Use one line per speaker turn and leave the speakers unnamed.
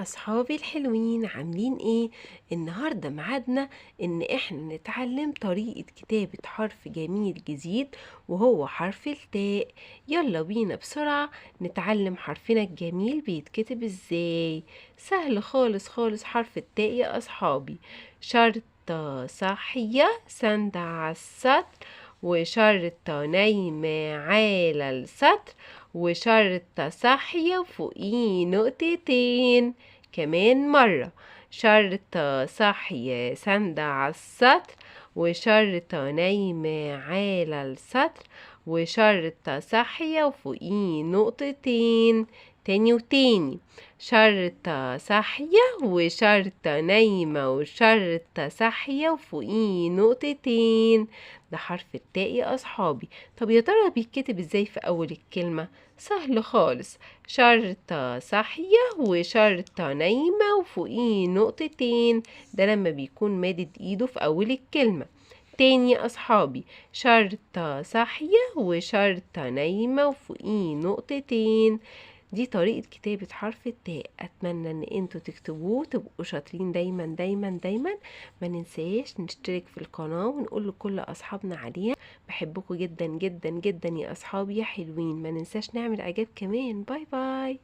أصحابي الحلوين عاملين ايه؟ النهاردة معادنا ان احنا نتعلم طريقة كتابة حرف جميل جديد وهو حرف التاء. يلا بينا بسرعة نتعلم حرفنا الجميل بيتكتب ازاي. سهل خالص خالص حرف التاء يا أصحابي. شرطة صحية سند على السطر، وشرطة نايمة على السطر، وشرطة صحية وفوقيه نقطتين. كمان مرة. شرطة صاحية ساندة على السطر، وشرطة نايمة على السطر، وشرطة صاحية وفوقيه نقطتين. تاني وتاني. شرطة صاحية وشرطة نايمة وشرطة صاحية وفوقيه نقطتين. ده حرف التاء يا أصحابي. طب يا ترى بيتكتب ازاي في أول الكلمة؟ سهل خالص. شرطة صاحية وشرطة نايمة وفوقيه نقطتين، ده لما بيكون مادد ايده في اول الكلمة. تاني يا اصحابي. شرطة صاحية وشرطة نايمة وفوقيه نقطتين. دي طريقة كتابة حرف التاء. اتمنى ان انتوا تكتبوه تبقوا شاطرين دايما دايما دايما. ما ننساش نشترك في القناة ونقول لكل اصحابنا عليها. بحبكم جدا جدا جدا يا اصحابي يا حلوين. ما ننساش نعمل اعجاب كمان. باي باي.